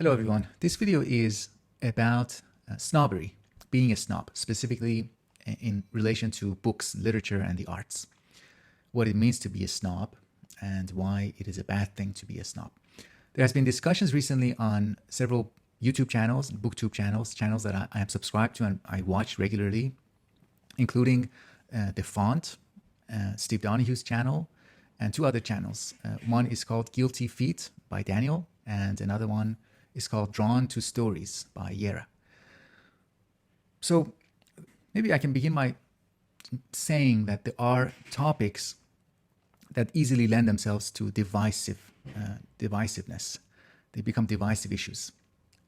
Hello everyone. This video is about snobbery, being a snob, specifically in relation to books, literature, and the arts. What it means to be a snob and why it is a bad thing to be a snob. There has been discussions recently on several YouTube channels, booktube channels that I am subscribed to and I watch regularly, including The Font, Steve Donahue's channel, and two other channels. One is called Guilty Feet by Daniel, and another one is called Drawn to Stories by Yera. So maybe I can begin by saying that there are topics that easily lend themselves to divisiveness. They become divisive issues.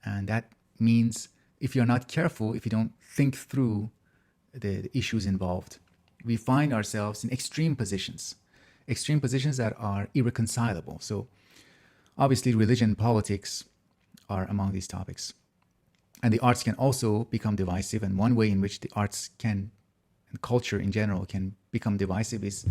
And that means if you're not careful, if you don't think through the issues involved, we find ourselves in extreme positions that are irreconcilable. So obviously religion and politics are among these topics. And the arts can also become divisive. And one way in which the arts can, and culture in general, can become divisive is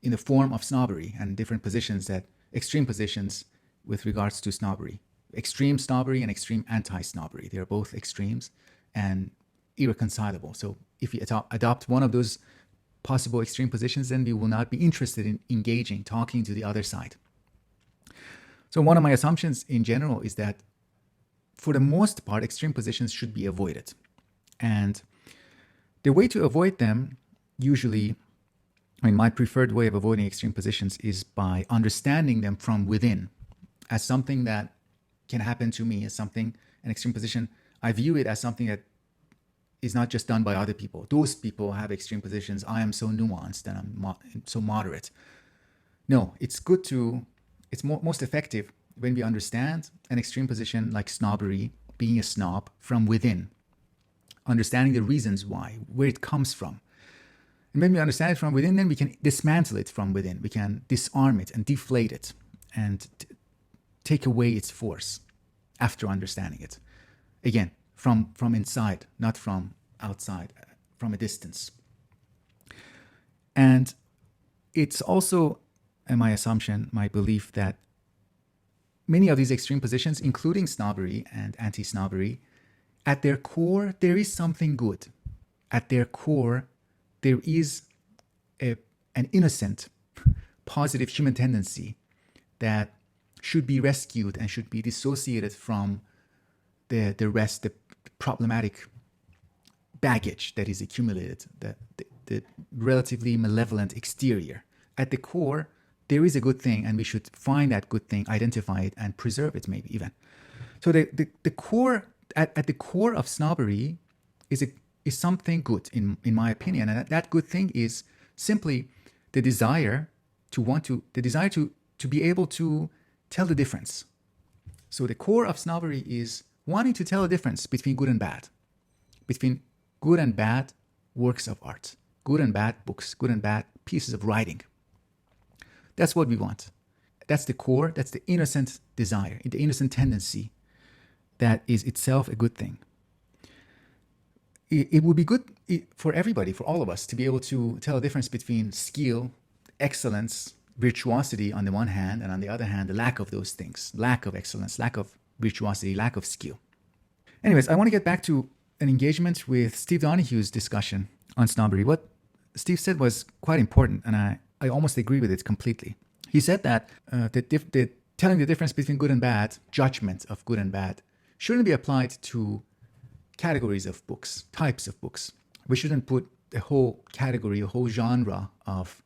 in the form of snobbery and different positions, that extreme positions with regards to snobbery. Extreme snobbery and extreme anti-snobbery. They are both extremes and irreconcilable. So if you adopt one of those possible extreme positions, then we will not be interested in engaging, talking to the other side. So one of my assumptions in general is that for the most part, extreme positions should be avoided. And the way to avoid them, usually, my preferred way of avoiding extreme positions is by understanding them from within as something that can happen to me, as something, an extreme position. I view it as something that is not just done by other people. Those people have extreme positions. I am so nuanced and I'm so moderate. No, it's most effective when we understand an extreme position like snobbery, being a snob, from within, understanding the reasons why, where it comes from. And when we understand it from within, then we can dismantle it from within. We can disarm it and deflate it and take away its force after understanding it. Again, from inside, not from outside, from a distance. And it's also my assumption, my belief, that many of these extreme positions, including snobbery and anti-snobbery, at their core, there is something good. At their core, there is an innocent, positive human tendency that should be rescued and should be dissociated from the rest, the problematic baggage that is accumulated, the relatively malevolent exterior. At the core, there is a good thing, and we should find that good thing, identify it, and preserve it, maybe even. So the core, at the core of snobbery is something good, in my opinion, and that good thing is simply the desire to be able to tell the difference. So the core of snobbery is wanting to tell the difference between good and bad, between good and bad works of art, good and bad books, good and bad pieces of writing. That's what we want. That's the core, that's the innocent desire, the innocent tendency that is itself a good thing. It would be good for everybody, for all of us, to be able to tell the difference between skill, excellence, virtuosity on the one hand, and on the other hand, the lack of those things, lack of excellence, lack of virtuosity, lack of skill. Anyways, I want to get back to an engagement with Steve Donahue's discussion on snobbery. What Steve said was quite important, and I almost agree with it completely. He said that telling the difference between good and bad, judgment of good and bad, shouldn't be applied to categories of books, types of books. We shouldn't put a whole category, a whole genre of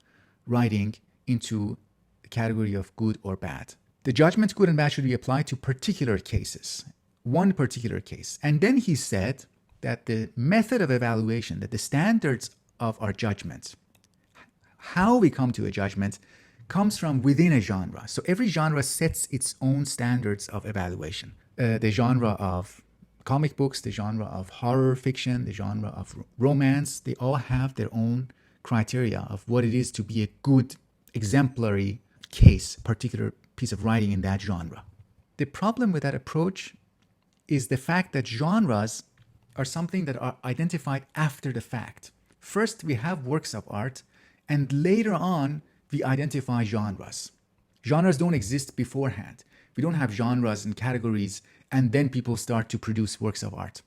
writing into the category of good or bad. The judgment, good and bad, should be applied to particular cases, one particular case. And then he said that the method of evaluation, that the standards of our judgment, how we come to a judgment, comes from within a genre. So every genre sets its own standards of evaluation. The genre of comic books, the genre of horror fiction, the genre of romance, they all have their own criteria of what it is to be a good, exemplary case, particular piece of writing in that genre. The problem with that approach is the fact that genres are something that are identified after the fact. First, we have works of art, and later on, we identify genres. Genres don't exist beforehand. We don't have genres and categories, and then people start to produce works of art.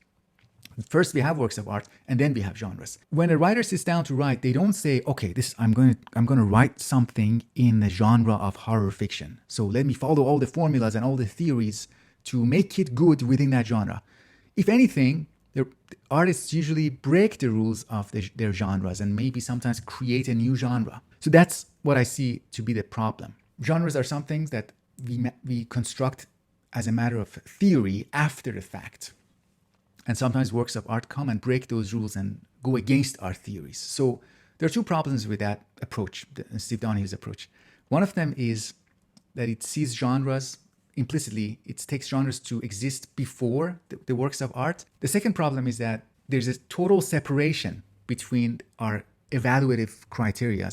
First, we have works of art, and then we have genres. When a writer sits down to write, they don't say, "Okay, I'm going to write something in the genre of horror fiction. So let me follow all the formulas and all the theories to make it good within that genre." If anything, the artists usually break the rules of their genres and maybe sometimes create a new genre. So that's what I see to be the problem. Genres are some things that we construct as a matter of theory after the fact. And sometimes works of art come and break those rules and go against our theories. So there are two problems with that approach, Steve Donahue's approach. One of them is that it sees genres implicitly, it takes genres to exist before the works of art. The second problem is that there's a total separation between our evaluative criteria.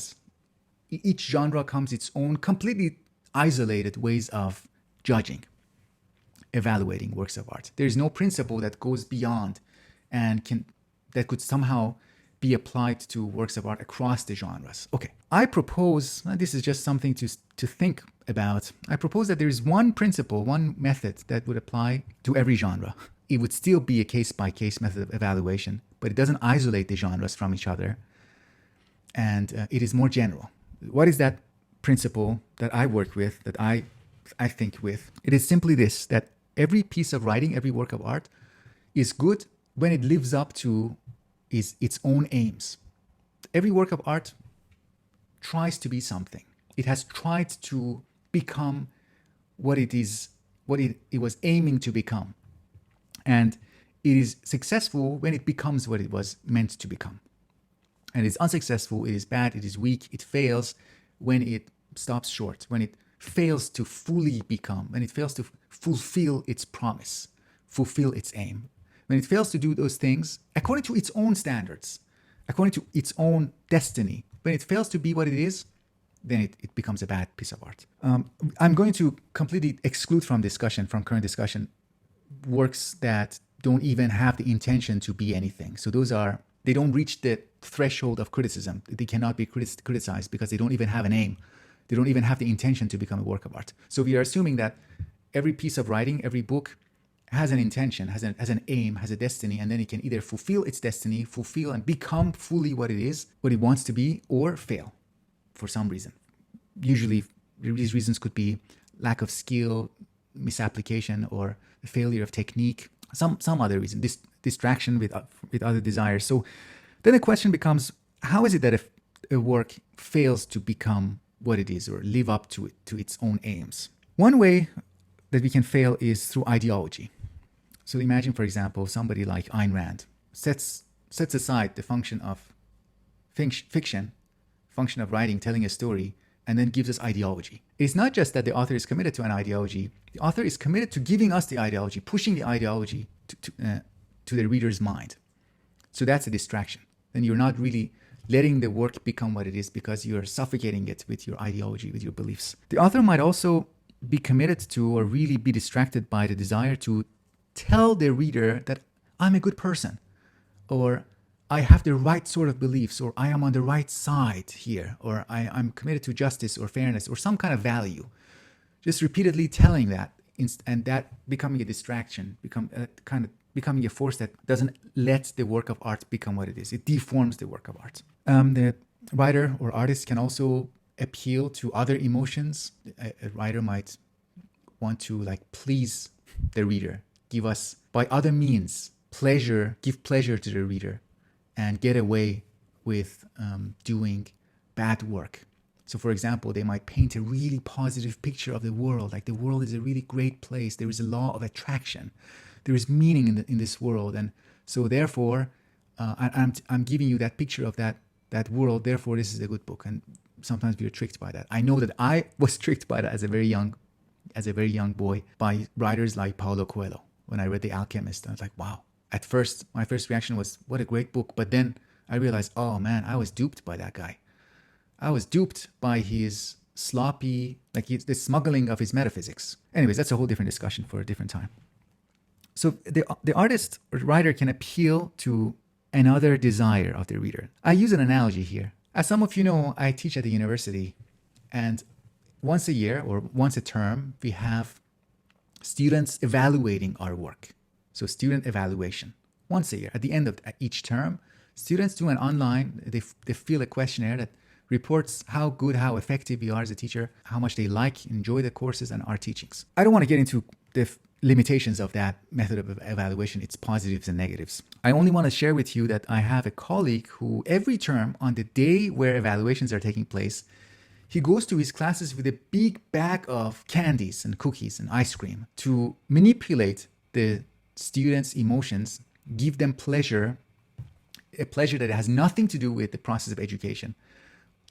Each genre comes its own completely isolated ways of judging, evaluating works of art. There is no principle that goes beyond and that could somehow be applied to works of art across the genres. Okay, I propose, this is just something to think about. I propose that there is one principle, one method that would apply to every genre. It would still be a case-by-case method of evaluation, but it doesn't isolate the genres from each other, and it is more general. What is that principle that I work with, that I think with? It is simply this, that every piece of writing, every work of art is good when it lives up to its own aims. Every work of art tries to be something. It has tried to become what it is, what it was aiming to become. And it is successful when it becomes what it was meant to become. And it's unsuccessful, it is bad, it is weak, it fails when it stops short, when it fails to fully become, when it fails to fulfill its promise, fulfill its aim. When it fails to do those things according to its own standards, according to its own destiny, when it fails to be what it is, then it becomes a bad piece of art. I'm going to completely exclude from current discussion, works that don't even have the intention to be anything. So they don't reach the threshold of criticism. They cannot be criticized because they don't even have an aim. They don't even have the intention to become a work of art. So we are assuming that every piece of writing, every book has an intention, has an aim, has a destiny, and then it can either fulfill its destiny, fulfill and become fully what it is, what it wants to be, or fail for some reason. Usually these reasons could be lack of skill, misapplication, or failure of technique, some other reason, distraction with other desires. So then the question becomes, how is it that if a work fails to become what it is or live up to its own aims? One way that we can fail is through ideology. So imagine, for example, somebody like Ayn Rand sets aside the function of fiction, function of writing, telling a story, and then gives us ideology. It's not just that the author is committed to an ideology. The author is committed to giving us the ideology, pushing the ideology to the reader's mind. So that's a distraction. Then you're not really letting the work become what it is because you're suffocating it with your ideology, with your beliefs. The author might also be committed to or really be distracted by the desire to tell the reader that I'm a good person, or I have the right sort of beliefs, or I am on the right side here, or I'm committed to justice or fairness or some kind of value. Just repeatedly telling that, and that becoming a distraction, becoming a force that doesn't let the work of art become what it is. It deforms the work of art. The writer or artist can also appeal to other emotions. A writer might want to please the reader, give us by other means pleasure, give pleasure to the reader, and get away with doing bad work. So for example, they might paint a really positive picture of the world, like the world is a really great place. There is a law of attraction. There is meaning in this world. And so therefore, I'm giving you that picture of that world. Therefore, this is a good book. And sometimes we are tricked by that. I know that I was tricked by that as a very young boy by writers like Paulo Coelho. When I read The Alchemist, I was like, wow. At first, my first reaction was, what a great book. But then I realized, oh man, I was duped by that guy. I was duped by his sloppy, the smuggling of his metaphysics. Anyways, that's a whole different discussion for a different time. So the artist or writer can appeal to another desire of the reader. I use an analogy here. As some of you know, I teach at the university, and once a year or once a term, we have students evaluating our work. So student evaluation once a year at the end of each term, students do an online, they fill a questionnaire that reports how good, how effective we are as a teacher, how much they like, enjoy the courses and our teachings. I don't want to get into the limitations of that method of evaluation, its positives and negatives. I only want to share with you that I have a colleague who every term on the day where evaluations are taking place, he goes to his classes with a big bag of candies and cookies and ice cream to manipulate the students' emotions, give them pleasure, a pleasure that has nothing to do with the process of education,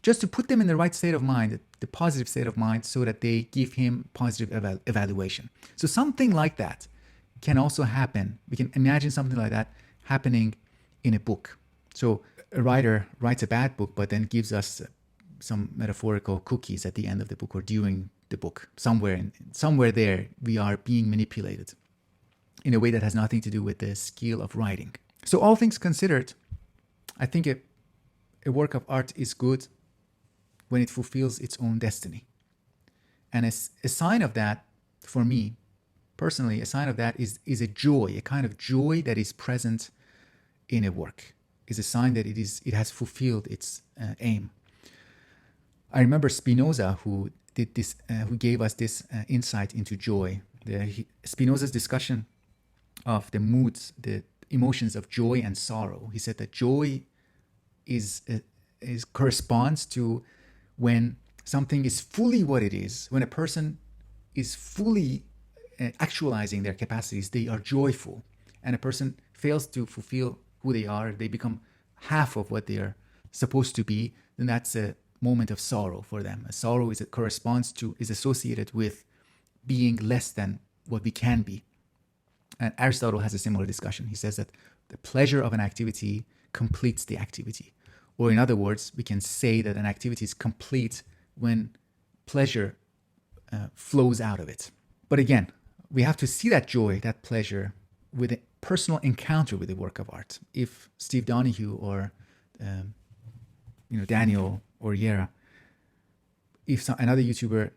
just to put them in the right state of mind, the positive state of mind, so that they give him positive evaluation. So something like that can also happen. We can imagine something like that happening in a book. So a writer writes a bad book, but then gives us some metaphorical cookies at the end of the book or during the book. Somewhere there, we are being manipulated in a way that has nothing to do with the skill of writing. So all things considered, I think a work of art is good when it fulfills its own destiny. And a sign of that, for me, personally, a sign of that is a joy, a kind of joy that is present in a work, is a sign that it has fulfilled its aim. I remember Spinoza, who did this, who gave us this insight into joy. Spinoza's discussion of the moods, the emotions of joy and sorrow. He said that joy corresponds to when something is fully what it is, when a person is fully actualizing their capacities, they are joyful. And a person fails to fulfill who they are, they become half of what they are supposed to be, then that's a moment of sorrow for them. A sorrow is associated with being less than what we can be. And Aristotle has a similar discussion. He says that the pleasure of an activity completes the activity. Or in other words, we can say that an activity is complete when pleasure flows out of it. But again, we have to see that joy, that pleasure, with a personal encounter with the work of art. If Steve Donahue or Daniel or Yera, if another YouTuber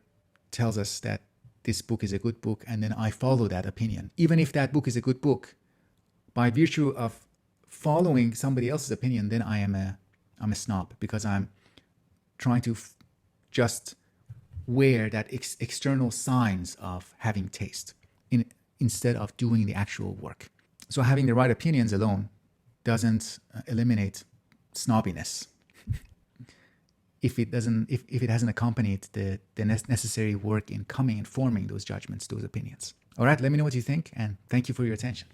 tells us that this book is a good book, and then I follow that opinion, even if that book is a good book, by virtue of following somebody else's opinion, then I'm a snob, because I'm trying to just wear that external signs of having taste instead of doing the actual work. So having the right opinions alone doesn't eliminate snobbiness if it hasn't accompanied the necessary work in forming those judgments, those opinions. All right, let me know what you think, and thank you for your attention.